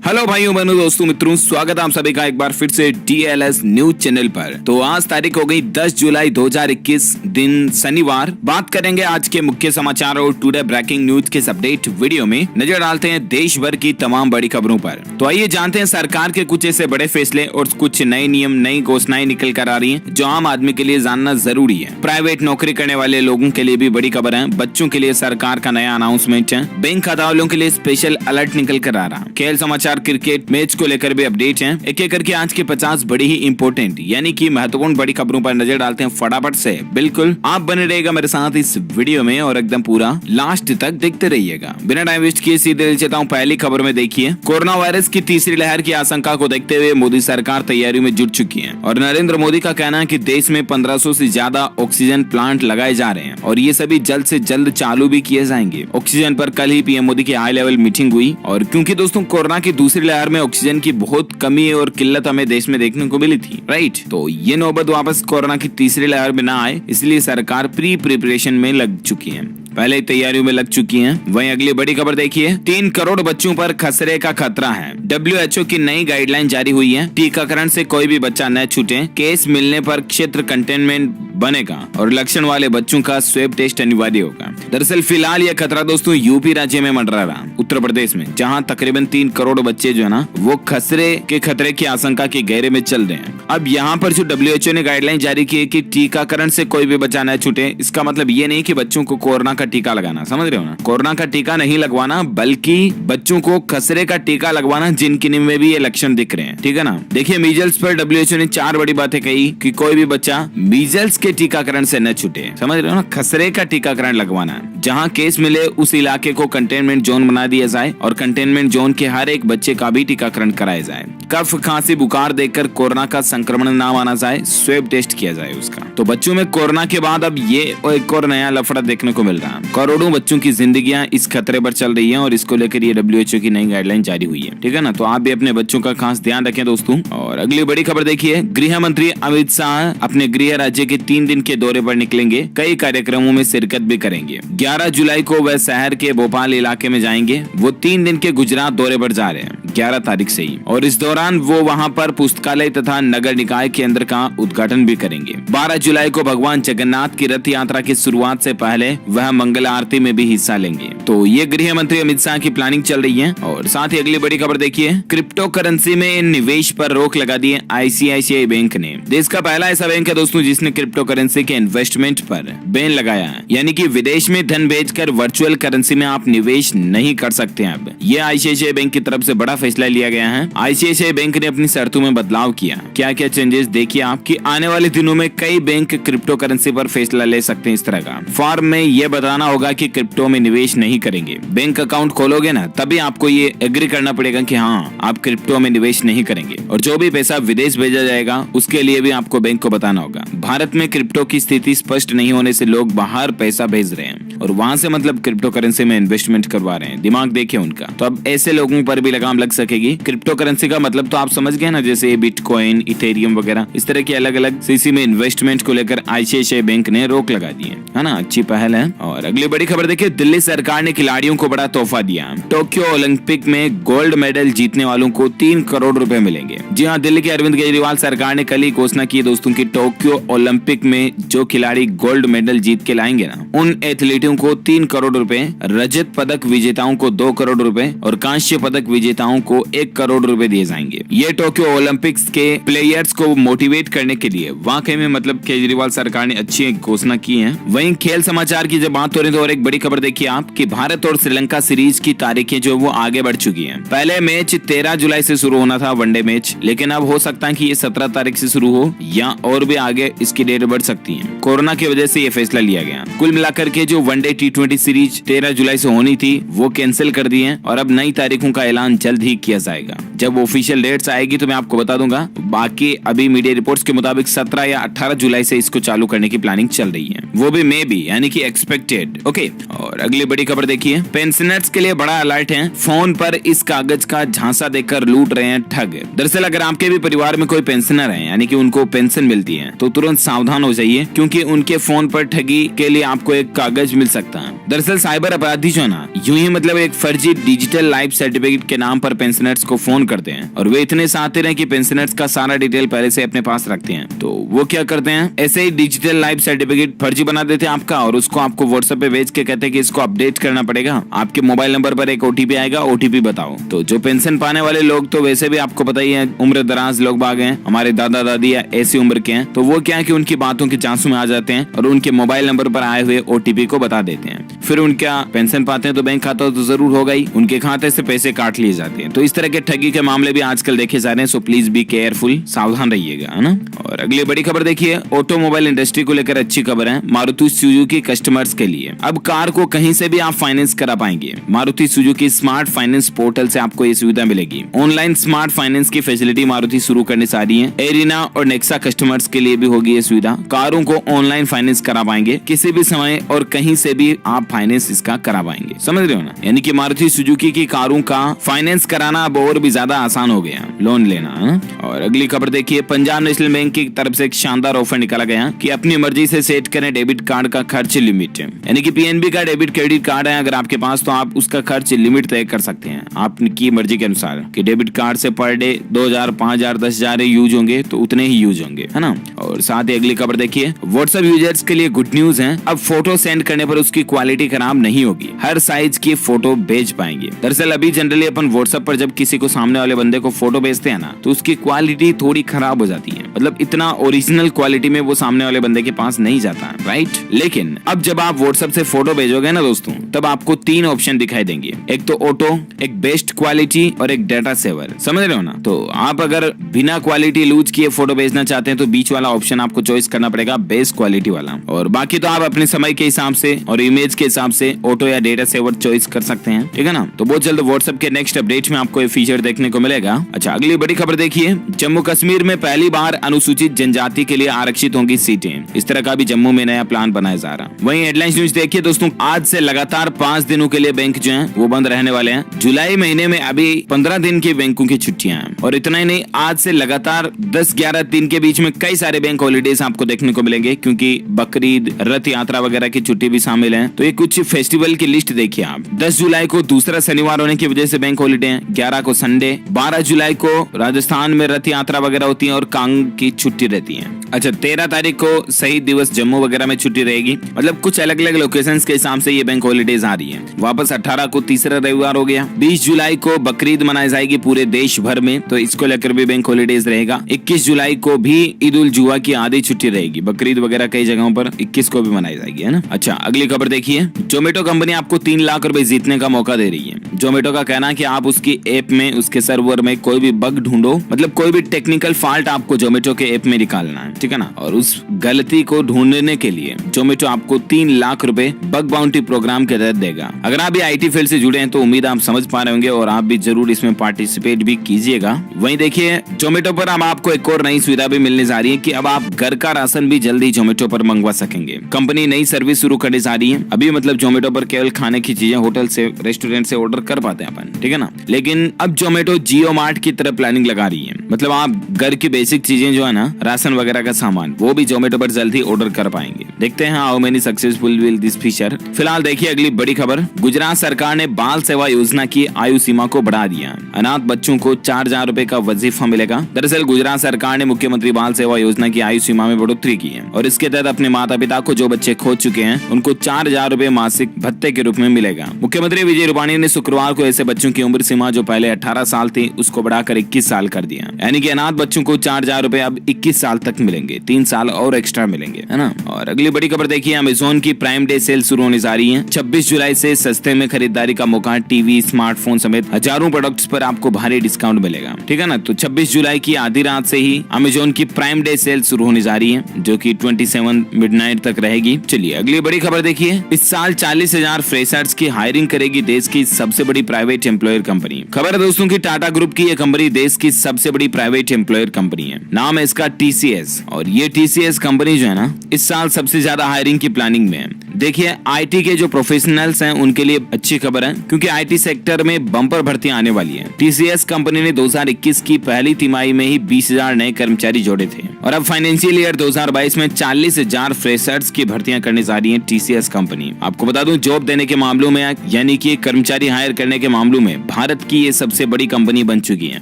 Hello भाइयों बहनों दोस्तों मित्रों, स्वागत है आप सभी का एक बार फिर से DLS न्यूज चैनल पर। तो आज तारीख हो गई 10 जुलाई 2021 दिन शनिवार। बात करेंगे आज के मुख्य समाचार और टुडे ब्रेकिंग न्यूज के अपडेट वीडियो में नजर डालते हैं देश भर की तमाम बड़ी खबरों पर। तो आइए जानते हैं सरकार के कुछ ऐसे बड़े फैसले और कुछ नए नियम, नई घोषणाएं निकल कर आ रही है जो आम आदमी के लिए जानना जरूरी है। प्राइवेट नौकरी करने वाले लोगों के लिए भी बड़ी खबर है। बच्चों के लिए सरकार का नया अनाउंसमेंट है। बैंक खाता वालों के लिए स्पेशल अलर्ट निकल कर आ रहा है। खेल समाचार, क्रिकेट मैच को लेकर भी अपडेट हैं। एक एक करके आज के 50 बड़ी ही इंपॉर्टेंट यानी कि महत्वपूर्ण बड़ी खबरों पर नजर डालते हैं फटाफट से। बिल्कुल आप बने रहेगा मेरे साथ इस वीडियो में और एकदम पूरा लास्ट तक देखते रहिएगा। बिना टाइम वेस्ट किए सीधे चल चलता हूं पहली खबर में। देखिए, कोरोना वायरस की तीसरी लहर की आशंका को देखते हुए मोदी सरकार तैयारियों में जुट चुकी है और नरेंद्र मोदी का कहना है कि देश में 1500 से ज्यादा ऑक्सीजन प्लांट लगाए जा रहे हैं और ये सभी जल्द से जल्द चालू भी किए जाएंगे। ऑक्सीजन पर कल ही पीएम मोदी की हाई लेवल मीटिंग हुई और क्योंकि दोस्तों कोरोना की दूसरी लहर में ऑक्सीजन की बहुत कमी और किल्लत हमें देश में देखने को मिली थी, राइट। तो ये नौबत वापस कोरोना की तीसरी लहर में ना आए, इसलिए सरकार प्रिपरेशन में लग चुकी है, पहले तैयारियों में लग चुकी हैं। वहीं अगली बड़ी खबर देखिए, 3 करोड़ बच्चों पर खसरे का खतरा है। WHO की नई गाइडलाइन जारी हुई है। टीकाकरण से कोई भी बच्चा न छूटे। केस मिलने पर क्षेत्र कंटेनमेंट बनेगा और लक्षण वाले बच्चों का स्वैब टेस्ट अनिवार्य होगा। दरअसल फिलहाल यह खतरा दोस्तों यूपी राज्य में मंडरा रहा, उत्तर प्रदेश में, जहां तकरीबन 3 करोड़ बच्चे जो है ना वो खसरे के खतरे की आशंका के घेरे में चल रहे हैं। अब यहाँ पर जो WHO ने गाइडलाइन जारी की है कि टीकाकरण से कोई भी बच्चा न छूटे, इसका मतलब ये नहीं कि बच्चों को कोरोना का टीका लगाना, समझ रहे हो ना, कोरोना का टीका नहीं लगवाना, बल्कि बच्चों को खसरे का टीका लगवाना जिनके में भी ये लक्षण दिख रहे हैं, ठीक है ना। देखिए, मीजल्स पर WHO ने 4 बड़ी बातें कही कि कोई भी बच्चा मीजल्स के टीकाकरण से न छूटे, समझ रहे हो ना, खसरे का टीकाकरण लगवाना है। जहां केस मिले उस इलाके को कंटेनमेंट जोन बना दिया जाए और कंटेनमेंट जोन के हर एक बच्चे का भी टीकाकरण कराया जाए। कफ, खांसी, बुखार देखकर कोरोना का संक्रमण ना माना जाए, स्वैब टेस्ट किया जाए उसका। तो बच्चों में कोरोना के बाद अब ये एक और नया लफड़ा देखने को मिल रहा है। करोड़ों बच्चों की जिंदगियां इस खतरे पर चल रही हैं और इसको लेकर ये WHO की नई गाइडलाइन जारी हुई है, ठीक है ना। तो आप भी अपने बच्चों का खास ध्यान रखें दोस्तों। और अगली बड़ी खबर देखिए, गृह मंत्री अमित शाह अपने गृह राज्य के 3 दिन के दौरे पर निकलेंगे। कई कार्यक्रमों में शिरकत भी करेंगे। 11 जुलाई को वह शहर के भोपाल इलाके में जाएंगे। वो 3 दिन के गुजरात दौरे पर जा रहे हैं 11 तारीख से ही, और इस दौरान वो वहां पर पुस्तकालय तथा नगर निकाय केंद्र का उद्घाटन भी करेंगे। 12 जुलाई को भगवान जगन्नाथ की रथ यात्रा की शुरुआत से पहले वह मंगल आरती में भी हिस्सा लेंगे। तो ये गृह मंत्री अमित शाह की प्लानिंग चल रही है। और साथ ही अगली बड़ी खबर देखिए, क्रिप्टो करेंसी में निवेश पर रोक लगा दी है ICICI बैंक ने। देश का पहला ऐसा बैंक है दोस्तों जिसने क्रिप्टो करेंसी के इन्वेस्टमेंट पर बैन लगाया है, यानी कि विदेश में धन भेजकर वर्चुअल करेंसी में आप निवेश नहीं कर सकते हैं। अब ये ICICI बैंक की तरफ से बड़ा फैसला लिया गया है। ICICI बैंक ने अपनी शर्तों में बदलाव किया। क्या क्या चेंजेस देखिए आपकी आने वाले दिनों में कई बैंक क्रिप्टो करेंसी पर फैसला ले सकते हैं। इस तरह का फॉर्म में यह बताना होगा कि क्रिप्टो में निवेश नहीं करेंगे। बैंक अकाउंट खोलोगे ना तभी आपको ये एग्री करना पड़ेगा कि हाँ आप क्रिप्टो में निवेश नहीं करेंगे। और जो भी पैसा विदेश भेजा जाएगा उसके लिए भी आपको बैंक को बताना होगा। भारत में क्रिप्टो की स्थिति स्पष्ट नहीं होने से लोग बाहर पैसा भेज रहे हैं और वहां से मतलब क्रिप्टो करेंसी में इन्वेस्टमेंट करवा रहे हैं। दिमाग देखिए उनका। तो अब ऐसे लोगों पर भी लगाम लग सकेगी। क्रिप्टो करेंसी का मतलब तो आप समझ गए ना, जैसे बिटकॉइन, इथेरियम वगैरह, इस तरह की अलग अलग सीसी में इन्वेस्टमेंट को लेकर ICICI बैंक ने रोक लगा दी है ना। अच्छी पहल है। और अगली बड़ी खबर देखिए, दिल्ली सरकार ने खिलाड़ियों को बड़ा तोहफा दिया। टोक्यो ओलंपिक में गोल्ड मेडल जीतने वालों को 3 करोड़ रुपए मिलेंगे। जी हाँ, दिल्ली के अरविंद केजरीवाल सरकार ने कल ही घोषणा की दोस्तों की टोक्यो ओलंपिक में जो खिलाड़ी गोल्ड मेडल जीत के लाएंगे ना उन एथलीटों को 3 करोड़ रुपए, रजत पदक विजेताओं को 2 करोड़ रुपए और कांस्य पदक विजेताओं को 1 करोड़ रुपए दिए जाएंगे। ये टोक्यो ओलंपिक्स के प्लेयर्स को मोटिवेट करने के लिए वाकई में मतलब केजरीवाल सरकार ने अच्छी घोषणा की है। वहीं खेल समाचार की जब बात हो रही है तो और एक बड़ी खबर देखिए आप कि भारत और श्रीलंका सीरीज की तारीखें जो वो आगे बढ़ चुकी हैं। पहले मैच 13 जुलाई से शुरू होना था, वनडे मैच, लेकिन अब हो सकता है कि ये 17 तारीख से शुरू हो या और भी आगे इसकी डेट बढ़ सकती है। कोरोना की वजह से ये फैसला लिया गया। कुल मिलाकर के जो वनडे T20 सीरीज 13 जुलाई से होनी थी वो कैंसिल कर दी है और अब नई तारीखों का ऐलान जल्द ही किया जाएगा। जब ऑफिशियल डेट्स आएगी तो मैं आपको बता दूंगा। बाकी अभी मीडिया रिपोर्ट्स के मुताबिक 17 या 18 जुलाई से इसको चालू करने की प्लानिंग चल रही है, वो भी मे बी यानी कि एक्सपेक्टेड। ओके, और अगली बड़ी खबर देखिए, पेंशनर्स के लिए बड़ा अलर्ट है। फोन पर इस कागज का झांसा देकर लूट रहे हैं ठग। दरअसल अगर आपके भी परिवार में कोई पेंशनर है यानी कि उनको पेंशन मिलती है तो तुरंत सावधान हो जाइए, क्योंकि उनके फोन पर ठगी के लिए आपको एक कागज मिल सकता है। दरअसल साइबर अपराधी जो है ना, यूं ही मतलब एक फर्जी डिजिटल लाइफ सर्टिफिकेट के नाम पर पेंशनर्स को फोन करते हैं और वे इतने सातिर हैं कि पेंशनर्स का सारा डिटेल पहले से अपने पास रखते हैं। तो वो क्या करते हैं, ऐसे ही डिजिटल लाइफ सर्टिफिकेट फर्जी बना देते हैं आपका और उसको आपको व्हाट्सएप पे भेज के कहते हैं कि इसको अपडेट करना पड़ेगा, आपके मोबाइल नंबर पर एक ओटीपी आएगा, ओटीपी बताओ। तो जो पेंशन पाने वाले लोग तो वैसे भी आपको पता ही है उम्र दराज लोग बाग हैं, हमारे दादा दादी या ऐसी उम्र के हैं, तो वो क्या है कि उनकी बातों के जांसू में आ जाते हैं और उनके मोबाइल नंबर पर आए हुए ओटीपी को बता देते हैं। फिर उनका पेंशन पाते हैं तो बैंक खाता तो जरूर होगा ही, उनके खाते से पैसे काट लिए जाते हैं। तो इस तरह के ठगी के मामले भी आजकल देखे जा रहे हैं। सो प्लीज बी केयरफुल, सावधान रहिएगा, है ना। और अगली बड़ी खबर देखिए, ऑटोमोबाइल इंडस्ट्री को लेकर अच्छी खबर है मारुति सुजुकी कस्टमर्स के लिए। अब कार को कहीं से भी आप फाइनेंस करा पाएंगे। Maruti Suzuki smart finance portal से आपको ये सुविधा मिलेगी। ऑनलाइन स्मार्ट फाइनेंस की फैसिलिटी मारुति शुरू करने जा रही है। एरिना और नेक्सा कस्टमर्स के लिए भी होगी ये सुविधा। कारों को ऑनलाइन फाइनेंस करा पाएंगे, किसी भी समय और कहीं से भी आप फाइनेंस इसका करा पाएंगे, समझ रहे हो ना। यानी कि मारुति सुजुकी की कारों का फाइनेंस कराना अब और भी ज्यादा आसान हो गया, लोन लेना, है? और अगली खबर देखिए, पंजाब नेशनल बैंक की तरफ से एक शानदार ऑफर निकाला गया कि अपनी मर्जी से सेट करें डेबिट कार्ड का खर्च लिमिट। यानी कि पीएनबी का डेबिट क्रेडिट कार्ड है अगर आपके पास, तो आप उसका खर्च लिमिट तय कर सकते हैं आपकी मर्जी के अनुसार कि डेबिट कार्ड से पर डे 2000, 5000, 10,000 यूज होंगे तो उतने ही यूज होंगे, है ना। और साथ ही अगली खबर देखिए, व्हाट्सएप यूजर्स के लिए गुड न्यूज है। अब फोटो सेंड करने पर उसकी क्वालिटी खराब नहीं होगी, हर साइज की फोटो भेज पाएंगे। दरअसल अभी जनरली अपन व्हाट्सएप पर जब किसी को सामने वाले बंदे को फोटो भेजते हैं ना, तो उसकी क्वालिटी थोड़ी खराब हो जाती है, मतलब इतना ओरिजिनल क्वालिटी में वो सामने वाले बंदे के पास नहीं जाता, राइट। लेकिन अब जब आप व्हाट्सएप से फोटो भेजोगे ना दोस्तों, तब आपको 3 ऑप्शन दिखाई देंगे, एक तो ऑटो, एक बेस्ट क्वालिटी और एक डेटा सेवर, समझ रहे हो ना। तो आप अगर बिना क्वालिटी लूज किए फोटो भेजना चाहते हैं तो बीच वाला ऑप्शन आपको चॉइस करना पड़ेगा, बेस्ट क्वालिटी वाला। और बाकी तो आप अपने समय के हिसाब से और इमेज के हिसाब से ऑटो या डेटा सेवर चॉइस कर सकते हैं, ठीक है ना। तो बहुत जल्द व्हाट्सएप के नेक्स्ट अपडेट में आपको ये फीचर देखने को मिलेगा। अच्छा, अगली बड़ी खबर देखिए, जम्मू कश्मीर में पहली बार अनुसूचित जनजाति के लिए आरक्षित होंगी सीटें। इस तरह का भी जम्मू में नया प्लान बनाया जा रहा है। वहीं हेडलाइंस न्यूज देखिए दोस्तों, आज से लगातार 5 दिनों के लिए बैंक जो है वो बंद रहने वाले हैं। जुलाई महीने में अभी 15 दिन की बैंकों की छुट्टियां हैं और इतना ही नहीं, आज से लगातार 10-11 दिन के बीच में कई सारे बैंक हॉलीडेज आपको देखने को मिलेंगे, क्योंकि बकरीद, रथ यात्रा वगैरह की छुट्टी भी शामिल है। तो ये कुछ फेस्टिवल की लिस्ट देखिए आप। 10 जुलाई को दूसरा शनिवार होने की वजह से बैंक हॉलीडे है, 11 को संडे, 12 जुलाई को राजस्थान में रथ यात्रा वगैरह होती है और कांग की छुट्टी रहती है। अच्छा, 13 तारीख को शहीद दिवस जम्मू वगैरह में छुट्टी रहेगी। मतलब कुछ अलग अलग लोकेशंस के हिसाब से ये बैंक हॉलीडेज आ रही है। वापस 18 को तीसरा रविवार हो गया। 20 जुलाई को बकरीद मनाई जाएगी पूरे देश भर में, तो इसको लेकर भी बैंक हॉलीडेज रहेगा। 21 जुलाई को भी ईद उल जुहा की आधी छुट्टी रहेगी। बकरीद वगैरह कई जगहों पर 21 को भी मनाई जाएगी, है ना। अच्छा, अगली खबर देखिए, जोमेटो कंपनी आपको 3 लाख रुपए जीतने का मौका दे रही है। जोमेटो का कहना है कि आप उसकी ऐप में, उसके सर्वर में कोई भी बग ढूंढो, मतलब कोई भी टेक्निकल फॉल्ट आपको जोमेटो के ऐप में निकालना है, ठीक है ना। और उस गलती को ढूंढने के लिए जोमेटो आपको 3 लाख रुपए बग बाउंटी प्रोग्राम के तहत देगा। अगर आप भी आईटी फील्ड से जुड़े हैं तो उम्मीद आप समझ पा रहे होंगे और आप भी जरूर इसमें पार्टिसिपेट भी कीजिएगा। वहीं देखिए, जोमेटो पर अब आपको एक और नई सुविधा भी मिलने जा रही है कि अब आप घर का राशन भी जल्दी जोमेटो पर मंगवा सकेंगे। कंपनी नई सर्विस शुरू करने जा रही है। अभी मतलब जोमेटो पर केवल खाने की चीजें होटल से, रेस्टोरेंट से ऑर्डर कर पाते हैं अपन, ठीक है ना। लेकिन अब जोमेटो जियो मार्ट की तरफ प्लानिंग लगा रही है। मतलब आप घर की बेसिक चीजें जो है ना, राशन वगैरह का सामान, वो भी जोमेटो पर जल्दी ऑर्डर कर पाएंगे। देखते हैं how many successful will this feature. फिलहाल देखिए अगली बड़ी खबर, गुजरात सरकार ने बाल सेवा योजना की आयु सीमा को बढ़ा दिया। अनाथ बच्चों को 4,000 रुपए का वजीफा मिलेगा। दरअसल गुजरात सरकार ने मुख्यमंत्री बाल सेवा योजना की आयु सीमा में बढ़ोतरी की है और इसके तहत अपने माता पिता को जो बच्चे खो चुके हैं उनको 4,000 रुपए मासिक भत्ते के रूप में मिलेगा। मुख्यमंत्री विजय रूपाणी ने शुक्रवार को ऐसे बच्चों की उम्र सीमा जो पहले 18 साल थी उसको बढ़ाकर 21 साल कर दिया। यानी कि अनाथ बच्चों को 4,000 रुपए अब 21 साल तक मिलेंगे, 3 साल और एक्स्ट्रा मिलेंगे, है ना। और अगली बड़ी खबर देखिए, अमेज़न की प्राइम डे सेल शुरू होने जा रही है। 26 जुलाई से सस्ते में खरीदारी का मौका, टीवी, स्मार्टफोन समेत हजारों प्रोडक्ट्स पर आपको भारी डिस्काउंट मिलेगा, ठीक है ना। तो 26 जुलाई की आधी रात से ही अमेज़न की प्राइम डे सेल शुरू होने जा रही है, जो कि 27 मिडनाइट तक रहेगी। चलिए अगली बड़ी खबर देखिए, इस साल 40,000 फ्रेशर्स की हायरिंग करेगी देश की सबसे बड़ी प्राइवेट एम्प्लॉयर कंपनी। खबर है दोस्तों की टाटा ग्रुप की यह कंपनी देश की सबसे बड़ी प्राइवेट एम्प्लॉयर कंपनी है। नाम है इसका TCS और ये TCS कंपनी जो है ना, इस साल सबसे ज्यादा हायरिंग की प्लानिंग में है। देखिए आईटी के जो प्रोफेशनल्स हैं उनके लिए अच्छी खबर है, क्योंकि आईटी सेक्टर में बम्पर भर्तियां आने वाली हैं। टीसीएस कंपनी ने 2021 की पहली तिमाही में ही 20,000 नए कर्मचारी जोड़े थे और अब फाइनेंशियल ईयर 2022 में 40,000 फ्रेशर्स की भर्तियां करने जा रही है टीसीएस कंपनी। आपको बता दूं, जॉब देने के मामलों में यानी कि कर्मचारी हायर करने के मामलों में भारत की ये सबसे बड़ी कंपनी बन चुकी है।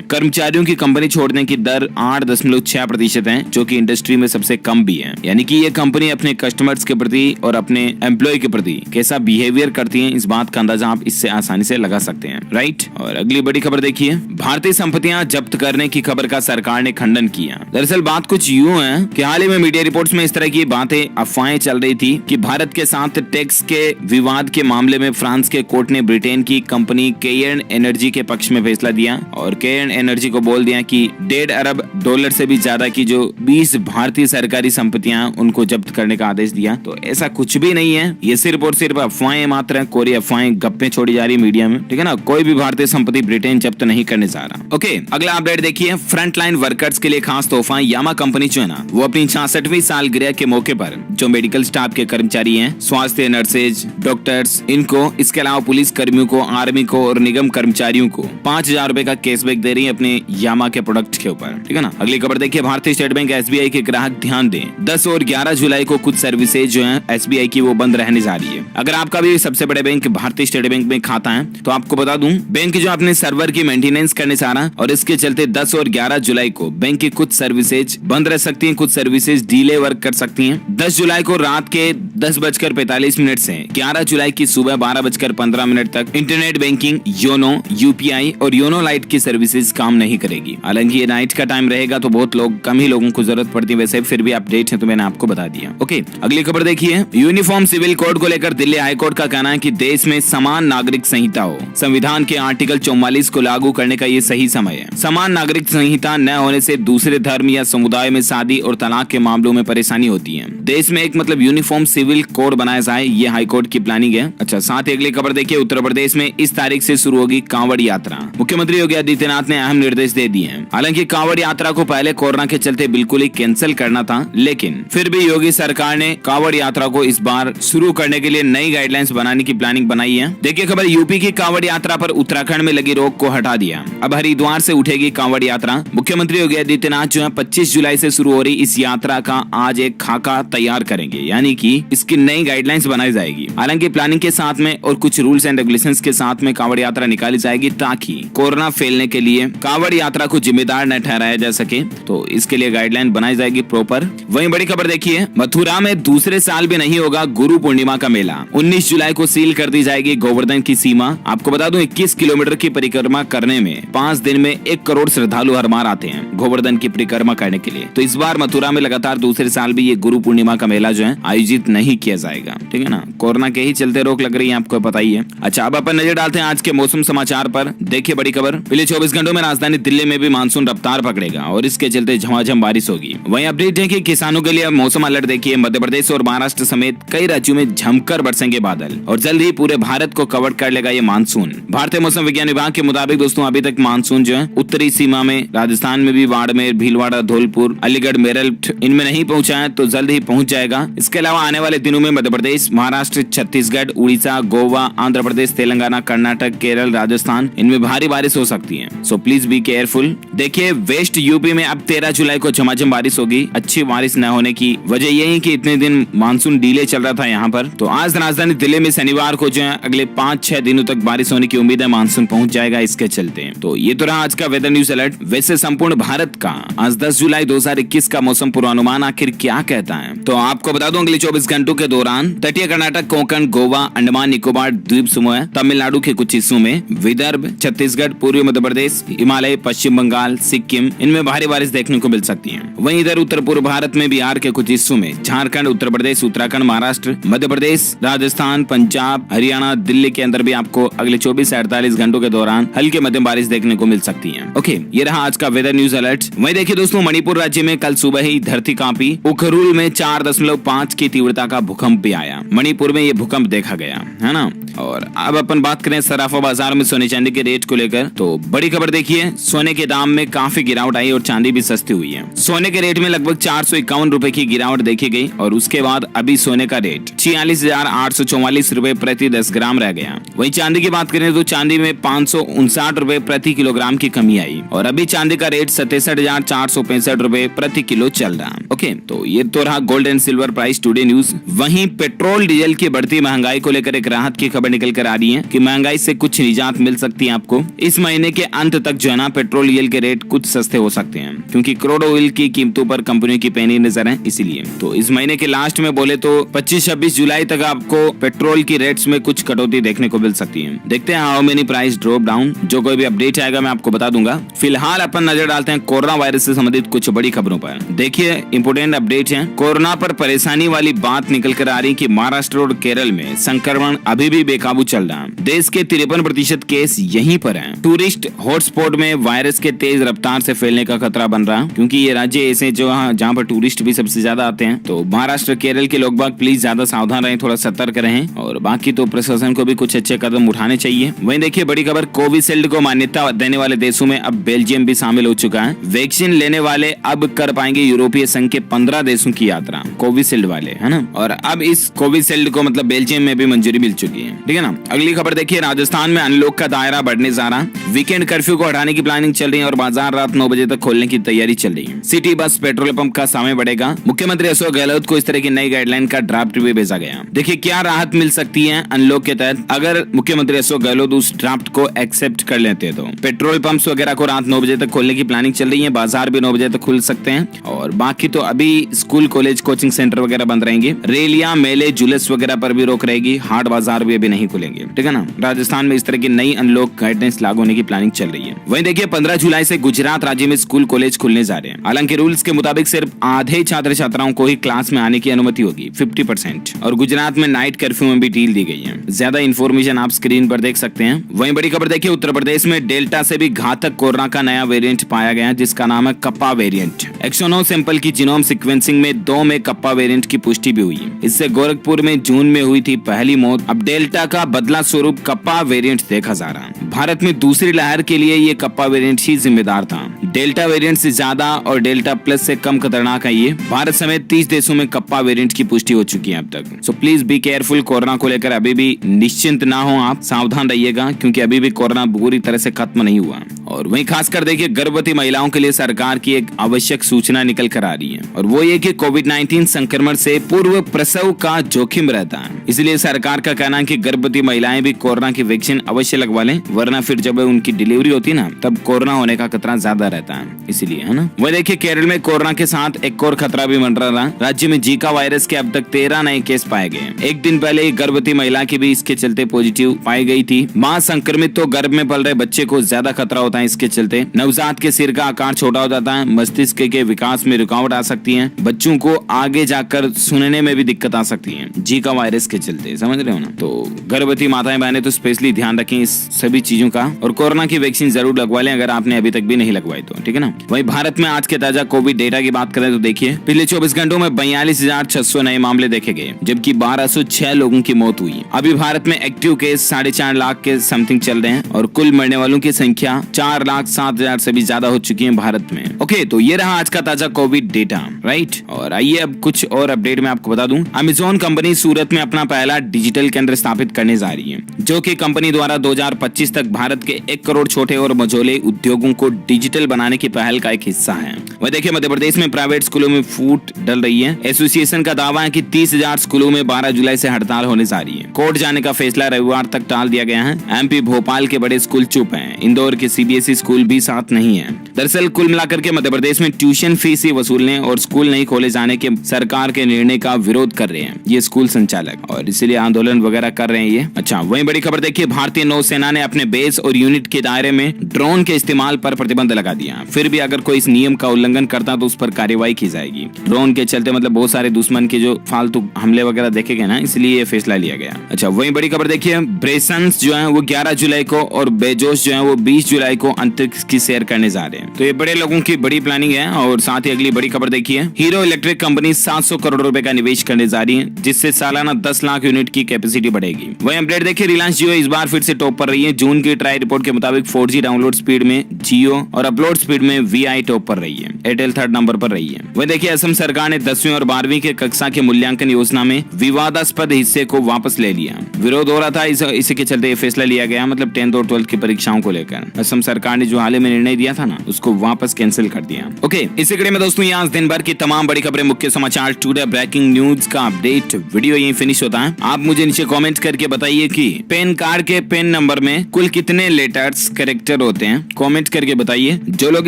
कर्मचारियों की कंपनी छोड़ने की दर 8.6% है, जो कि इंडस्ट्री में सबसे कम भी है। यानी कि ये कंपनी अपने कस्टमर्स के प्रति और अपने एम्प्लॉय के प्रति कैसा बिहेवियर करती है, इस बात का अंदाजा आप इससे आसानी से लगा सकते हैं, राइट। और अगली बड़ी खबर देखिए, भारतीय संपत्तियां जब्त करने की खबर का सरकार ने खंडन किया। दरअसल बात कुछ यूं है कि हाल ही में मीडिया रिपोर्ट्स में इस तरह की बातें, अफवाहें चल रही थी कि भारत के साथ टैक्स के विवाद के मामले में फ्रांस के कोर्ट ने ब्रिटेन की कंपनी केयर्न एनर्जी के पक्ष में फैसला दिया और केयर्न एनर्जी को बोल दिया कि $1.5 अरब से भी ज्यादा की जो 20 भारतीय सरकारी संपत्तियां उनको जब्त करने का आदेश दिया। तो ऐसा कुछ भी नहीं है, ये सिर्फ और सिर्फ अफवाहें मात्र है, कोरी अफवाहें गप्पे छोड़ी जा रही मीडिया में, ठीक है ना। कोई भी भारतीय संपत्ति ब्रिटेन जब्त नहीं करने जा रहा। ओके, अगला अपडेट देखिए, फ्रंट लाइन वर्कर्स के लिए खास तोहफा। यामा कंपनी जो है ना, वो अपनी 66वीं सालगिरह के मौके पर जो मेडिकल स्टाफ के कर्मचारी हैं, स्वास्थ्य नर्सेज, डॉक्टर्स, इनको, इसके अलावा पुलिस कर्मियों को, आर्मी को और निगम कर्मचारियों को 5,000 रुपए का कैशबैक दे रही है अपने यामा के प्रोडक्ट के ऊपर, ठीक है ना। अगली खबर देखिए, भारतीय स्टेट बैंक एसबीआई के ग्राहक ध्यान दें, 10 और 11 जुलाई को कुछ सर्विसेज जो है एसबीआई की वो बंद रहने जा रही है। अगर आपका भी सबसे बड़े बैंक भारतीय स्टेट बैंक में खाता है तो आपको बता दूं, बैंक जो अपने सर्वर की मेंटेनेंस करने जा रहा है और इसके चलते 10 और 11 जुलाई को बैंक की कुछ सर्विसेज बंद रह सकती हैं, कुछ सर्विसेज डिले वर्क कर सकती हैं। 10 जुलाई को रात के 10:45 से 11 जुलाई की सुबह 12:15 तक इंटरनेट बैंकिंग, योनो, यूपीआई और योनो लाइट की सर्विसेज काम नहीं करेगी। हालांकि ये नाइट का टाइम रहेगा तो बहुत कम ही लोगों को जरूरत पड़ती है, वैसे फिर भी अपडेट है तो मैंने आपको बता दिया। ओके, अगली खबर देखिए, यूनिफॉर्म सिविल कोड को लेकर दिल्ली हाईकोर्ट का कहना है कि देश में समान नागरिक संहिता हो। संविधान के आर्टिकल 44 को लागू करने का ये सही समय है। समान नागरिक संहिता न होने से दूसरे धर्म या समुदाय में शादी और तलाक के मामलों में परेशानी होती है। देश में एक यूनिफॉर्म सिविल कोड बनाया जाए, ये हाईकोर्ट की प्लानिंग है। अच्छा, साथ ही अगली खबर देखिए, उत्तर प्रदेश में इस तारीख से शुरू होगी कांवड़ यात्रा। मुख्यमंत्री योगी आदित्यनाथ ने अहम निर्देश दे दिए हैं। हालांकि कांवड़ यात्रा को पहले कोरोना के चलते बिल्कुल ही कैंसिल करना था, लेकिन फिर भी योगी सरकार ने कांवड़ यात्रा को इस बार शुरू करने के लिए नई गाइडलाइंस बनाने की प्लानिंग बनाई है। देखिए खबर, यूपी की कांवड़ यात्रा पर उत्तराखंड में लगी रोक को हटा दिया। अब हरिद्वार से उठेगी कांवड़ यात्रा। मुख्यमंत्री योगी आदित्यनाथ जो है 25 जुलाई से शुरू हो रही इस यात्रा का आज एक खाका तैयार करेंगे, यानी कि इसकी नई गाइडलाइंस बनाई जाएगी। हालांकि प्लानिंग के साथ में और कुछ रूल्स एंड रेगुलेशंस के साथ में कांवड़ यात्रा निकाली जाएगी, ताकि कोरोना फैलने के लिए कांवड़ यात्रा को जिम्मेदार न ठहराया जा सके, तो इसके लिए गाइडलाइन बनाई जाएगी प्रॉपर। वहीं बड़ी खबर देखिए, मथुरा में दूसरे साल भी नहीं होगा गुरु पूर्णिमा का मेला। 19 जुलाई को सील कर दी जाएगी गोवर्धन की सीमा। आपको बता दूं, 21 किलोमीटर की परिक्रमा करने में 5 दिन में 1 करोड़ श्रद्धालु हर बार आते हैं गोवर्धन की परिक्रमा करने के लिए। तो इस बार मथुरा में लगातार दूसरे साल भी ये गुरु पूर्णिमा का मेला जो है आयोजित नहीं किया जाएगा, ठीक है ना। कोरोना के ही चलते रोक लग रही है, आपको पता ही है। अच्छा, अब अपन नजर डालते हैं आज के मौसम समाचार पर। देखिए बड़ी खबर, पिछले 24 घंटों में राजधानी दिल्ली में भी मानसून रफ्तार पकड़ेगा और इसके चलते झमाझम बारिश होगी। वहीं अपडेट है कि किसानों के लिए मौसम अलर्ट देखिए, मध्य प्रदेश और महाराष्ट्र समेत कई राज्यों में जमकर बरसेंगे बादल और जल्द ही पूरे भारत को कवर कर लेगा ये मानसून। भारतीय मौसम विज्ञान विभाग के मुताबिक दोस्तों, अभी तक मानसून जो है उत्तरी सीमा में राजस्थान में भी बाड़मेर, भीलवाड़ा, धौलपुर, अलीगढ़, मेरठ इनमें नहीं पहुंचा है, तो जल्द ही पहुंच जाएगा। इसके अलावा आने वाले दिनों में मध्य प्रदेश, महाराष्ट्र, छत्तीसगढ़, उड़ीसा, गोवा, आंध्र प्रदेश, तेलंगाना, कर्नाटक, केरल, राजस्थान इनमें भारी बारिश हो सकती है। So please be careful. देखिए वेस्ट यूपी में अब 13 जुलाई को झमाझम बारिश होगी। अच्छी बारिश न होने की वजह यही कि इतने दिन मानसून डिले चल रहा था यहाँ पर। तो आज राजधानी दिल्ली में शनिवार को जो है अगले 5-6 दिनों तक बारिश होने की उम्मीद है, मानसून पहुंच जाएगा इसके चलते। तो ये तो रहा आज का वेदर न्यूज अलर्ट। वैसे संपूर्ण भारत का आज 10 जुलाई 2021 का मौसम पूर्वानुमान आखिर क्या कहता है, तो आपको बता दूं, अगले 24 घंटों के दौरान तटीय कर्नाटक, कोंकण, गोवा, अंडमान निकोबार द्वीप समूह, तमिलनाडु के कुछ हिस्सों में, विदर्भ, छत्तीसगढ़, पूर्वी मध्य प्रदेश, हिमालय, पश्चिम बंगाल, सिक्किम इनमें भारी बारिश देखने को मिल सकती है। वहीं इधर उत्तर पूर्व भारत में बिहार के कुछ हिस्सों में, झारखंड, उत्तर प्रदेश, उत्तराखंड, महाराष्ट्र, मध्य प्रदेश, राजस्थान, पंजाब, हरियाणा, दिल्ली के अंदर भी आपको अगले 24 से 48 घंटों के दौरान हल्की मध्यम बारिश देखने को मिल सकती है। ओके, ये रहा आज का वेदर न्यूज अलर्ट। वहीं देखिए दोस्तों, मणिपुर राज्य में कल सुबह ही धरती कांपी। उखरुल में 4.5 की तीव्रता का भूकंप भी आया। मणिपुर में ये भूकंप देखा गया है ना। और अब अपन बात करें सराफा बाजार में सोने चांदी के रेट को लेकर, तो बड़ी खबर देखिए, सोने के दाम में काफी गिरावट आई और चांदी भी सस्ती हुई है। सोने के रेट में लगभग 451 रुपए की गिरावट देखी गई और उसके बाद अभी सोने का रेट 46,844 रुपए प्रति 10 ग्राम रह गया। वहीं चांदी की बात करें तो चांदी में 559 रुपए प्रति किलोग्राम की कमी आई और अभी चांदी का रेट 67,465 रुपए प्रति किलो चल रहा। ओके, तो ये तो रहा gold and silver price today news. वहीं पेट्रोल डीजल की बढ़ती महंगाई को लेकर एक राहत की खबर निकल कर आ रही है कि महंगाई से कुछ निजात मिल सकती है आपको। इस महीने के अंत तक जो है ना पेट्रोल डीजल के रेट कुछ सस्ते हो सकते हैं क्योंकि क्रूड ऑयल की कीमतों पर कंपनियों की पैनी नजर है, इसीलिए तो इस महीने के लास्ट में बोले तो 25-26 जुलाई तक आपको पेट्रोल की रेट्स में कुछ कटौती देखने को मिल सकती है। देखते हैं how many price drop down. जो कोई भी अपडेट आएगा मैं आपको बता दूंगा। फिलहाल अपन नजर डालते हैं कोरोना वायरस से संबंधित कुछ बड़ी खबरों पर। देखिए इंपोर्टेंट अपडेट है। कोरोना पर परेशानी वाली बात निकल कर आ रही कि महाराष्ट्र और केरल में संक्रमण अभी भी बेकाबू चल रहा है। देश के 53% केस यहीं पर हैं। टूरिस्ट हॉटस्पॉट में वायरस के तेज रफ्तार से फैलने का खतरा बन रहा है क्योंकि ये राज्य ऐसे जो जहाँ पर टूरिस्ट भी सबसे ज्यादा आते हैं। तो महाराष्ट्र केरल के लोग बाग प्लीज ज्यादा सावधान रहें, थोड़ा सतर्क रहें और बाकी तो प्रशासन को भी कुछ अच्छे कदम उठाने चाहिए। वहीं देखिए बड़ी खबर, कोविशील्ड को मान्यता देने वाले देशों में अब बेल्जियम भी शामिल हो चुका है। वैक्सीन लेने वाले अब कर पाएंगे यूरोपीय संघ के 15 देशों की यात्रा, कोविशील्ड वाले, है ना। और अब इस कोविशील्ड को मतलब बेल्जियम में भी मंजूरी मिल चुकी है, ठीक है ना। अगली खबर देखिए, राजस्थान में अनलॉक का दायरा बढ़ने जा रहा है। वीकेंड कर्फ्यू को हटाने की प्लानिंग चल रही है और बाजार रात 9 बजे तक खोलने की तैयारी चल रही है। सिटी बस पेट्रोल पंप का समय बढ़ेगा। मुख्यमंत्री अशोक गहलोत को इस तरह की नई गाइडलाइन का ड्राफ्ट भी भेजा गया। देखिए क्या राहत मिल सकती है अनलॉक के तहत अगर मुख्यमंत्री अशोक गहलोत उस ड्राफ्ट को एक्सेप्ट कर लेते हैं। तो पेट्रोल पंप्स वगैरह को रात 9 बजे तक खोलने की प्लानिंग चल रही है। बाजार भी 9 बजे तक खुल सकते हैं और बाकी तो अभी स्कूल कॉलेज कोचिंग सेंटर वगैरह बंद रहेंगे। रेलियां मेले जुलूस वगैरह पर भी रोक रहेगी। हाट बाजार भी अभी नहीं खुलेंगे, ठीक है ना। राजस्थान में इस तरह की नई अनलॉक गाइडलाइंस लागू होने की प्लानिंग चल रही है। वहीं देखिए 15 जुलाई से गुजरात राज्य में स्कूल कॉलेज खुलने जा रहे हैं। हालांकि रूल्स के मुताबिक सिर्फ आधे छात्र छात्राओं को ही क्लास में आने की अनुमति होगी, 50%। और गुजरात में नाइट कर्फ्यू में भी ढील दी गई है। ज्यादा इन्फॉर्मेशन आप स्क्रीन पर देख सकते हैं। वहीं बड़ी खबर देखिए, उत्तर प्रदेश में डेल्टा से भी घातक कोरोना का नया वेरिएंट पाया गया जिसका नाम है कप्पा वेरिएंट। 109 सैंपल की जीनोम सीक्वेंसिंग में 2 में कप्पा वेरिएंट की पुष्टि भी हुई। इससे गोरखपुर में जून में हुई थी पहली मौत। अब डेल्टा का बदला स्वरूप कप्पा वेरिएंट देखा जा रहा है। भारत में दूसरी लहर के लिए ये कप्पा वेरिएंट ही जिम्मेदार था। डेल्टा वेरिएंट से ज्यादा और डेल्टा प्लस से कम खतरनाक है ये। भारत समेत 30 देशों में कप्पा वेरिएंट की पुष्टि हो चुकी है अब तक। So please be careful. Corona को लेकर अभी भी निश्चिंत ना हो, आप सावधान रहिएगा क्योंकि अभी भी कोरोना पूरी तरह से खत्म नहीं हुआ। और वहीं खासकर देखिए गर्भवती महिलाओं के लिए सरकार की एक आवश्यक सूचना निकल कर आ रही है और वो ये कि कोविड-19 संक्रमण से पूर्व प्रसव का जोखिम रहता है। इसलिए सरकार का कहना है कि गर्भवती महिलाएं भी कोरोना की वैक्सीन अवश्य लगवा लें, वरना फिर जब उनकी डिलीवरी होती है ना तब कोरोना होने का खतरा ज्यादा रहता है, इसलिए, है ना। वह देखिए केरल में कोरोना के साथ एक और खतरा भी मंडरा रहा। राज्य में जीका वायरस के अब तक 13 नए केस पाए गए। एक दिन पहले एक गर्भवती महिला की भी इसके चलते पॉजिटिव पाई गई थी। मां संक्रमित तो गर्भ में पल रहे बच्चे को ज्यादा खतरा होता है इसके चलते। नवजात के सिर का आकार छोटा हो जाता है, मस्तिष्क के विकास में रुकावट आ सकती है, बच्चों को आगे जाकर सुनने में भी दिक्कत आ सकती है जीका वायरस के चलते, समझ रहे हो ना। तो गर्भवती माताएं बहनें तो स्पेशली ध्यान रखें इस सभी चीजों का और कोरोना की वैक्सीन जरूर लगवा लें अगर आपने अभी तक भी नहीं लगवाई तो, ठीक है ना। वहीं भारत में आज के ताजा कोविड डेटा की बात करें तो देखिए पिछले 24 घंटों में 42,600 नए मामले देखे गए जबकि 1206 लोगों की मौत हुई। अभी भारत में एक्टिव केस 4.5 लाख के समथिंग चल रहे हैं और कुल मरने वालों की संख्या 4,07,000 से भी ज्यादा हो चुकी है भारत में। ओके, तो ये रहा आज का ताजा कोविड डेटा, राइट। और आइए अब कुछ और अपडेट मैं आपको बता दूं। अमेज़न कंपनी सूरत में अपना पहला डिजिटल केंद्र स्थापित करने जा रही है जो कि कंपनी द्वारा 2025 तक भारत के 1 करोड़ छोटे और मझोले उद्योगों को डिजिटल बनाने की पहल का एक हिस्सा है। वह देखिए मध्य प्रदेश में प्राइवेट स्कूलों में फूट डल रही है। एसोसिएशन का दावा है कि 30,000 स्कूलों में 12 जुलाई से हड़ताल होने जा रही है। कोर्ट जाने का फैसला रविवार तक टाल दिया गया है। एमपी भोपाल के बड़े स्कूल चुप हैं। इंदौर के सीबीएसई स्कूल भी साथ नहीं है। दरअसल कुल मिलाकर के मध्य प्रदेश में ट्यूशन फीस ही वसूलने और स्कूल नहीं खोले जाने के सरकार के निर्णय का विरोध कर रहे हैं ये स्कूल संचालक और इसीलिए आंदोलन वगैरह कर रहे हैं ये। अच्छा, वहीं बड़ी खबर देखिए, भारतीय नौसेना ने अपने बेस और यूनिट के दायरे में ड्रोन के इस्तेमाल पर प्रतिबंध लगा दिया। दिया। फिर भी अगर कोई इस नियम का उल्लंघन करता तो उस पर कार्रवाई की जाएगी। ड्रोन के चलते मतलब बहुत सारे दुश्मन के जो फालतू हमले वगैरह देखे गए ना, इसलिए ये फैसला लिया गया। अच्छा, वही बड़ी खबर देखिए, ब्रेसन्स जो है वो 11 जुलाई को और बेजोस जो है वो 20 जुलाई को अंतरिक्ष की सैर करने जा रहे हैं। तो ये बड़े लोगों की बड़ी प्लानिंग है। और साथ ही अगली बड़ी खबर देखिए, हीरो इलेक्ट्रिक कंपनी 700 करोड़ रुपए का निवेश करने जा रही है, जिससे सालाना 10 लाख यूनिट की कैपेसिटी बढ़ेगी। वही अपडेट देखिए, रिलायंस जियो इस बार फिर से टॉप पर रही है। जून की ट्राई रिपोर्ट के मुताबिक 4G डाउनलोड स्पीड में जियो और अपलोड स्पीड में VI टॉप पर रही है। एयरटेल थर्ड नंबर पर रही है। वही देखिए, असम सरकार ने 10वीं और 12वीं के कक्षा के मूल्यांकन योजना में विवादास्पद हिस्से को वापस ले लिया। विरोध हो रहा था, इसी के चलते फैसला लिया गया। मतलब 10th और 12th की परीक्षाओं को लेकर असम सरकार ने जो हाल ही में निर्णय दिया था ना, उसको वापस कैंसिल कर दिया। ओके, इसी कड़ी में दोस्तों आज दिन भर की तमाम बड़ी खबरें, मुख्य समाचार, टुडे ब्रेकिंग न्यूज का अपडेट वीडियो यही फिनिश होता है। आप मुझे नीचे कमेंट करके बताइए कि पैन कार्ड के पैन नंबर में कुल कितने लेटर्स कैरेक्टर होते हैं। कमेंट करके बताइए। जो लोग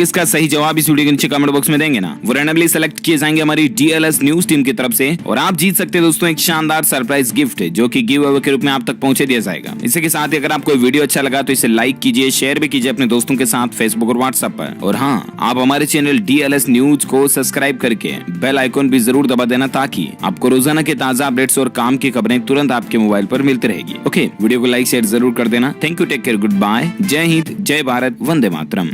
इसका सही जवाब इस वीडियो के नीचे कमेंट बॉक्स में देंगे ना, वो रैंडमली सेलेक्ट किए जाएंगे हमारी DLS न्यूज टीम की तरफ से। और आप जीत सकते हैं दोस्तों एक शानदार सरप्राइज गिफ्ट, जो कि गिव अवे के रूप में आप तक पहुंचे दिया जाएगा। इसी के साथ ही अगर आपको वीडियो अच्छा लगा तो इसे लाइक कीजिए, शेयर भी कीजिए अपने दोस्तों के साथ फेसबुक और व्हाट्सएप पर। और हाँ, आप हमारे चैनल DLS न्यूज को सब्सक्राइब करके बेल आइकॉन भी जरूर दबा देना, ताकि आपको रोजाना के ताजा अपडेट्स और काम की खबरें तुरंत आपके मोबाइल पर मिलती रहेगी। ओके, वीडियो को लाइक शेयर जरूर कर देना। Thank you, take care, good bye, जय हिंद, जय भारत, वंदे मातरम।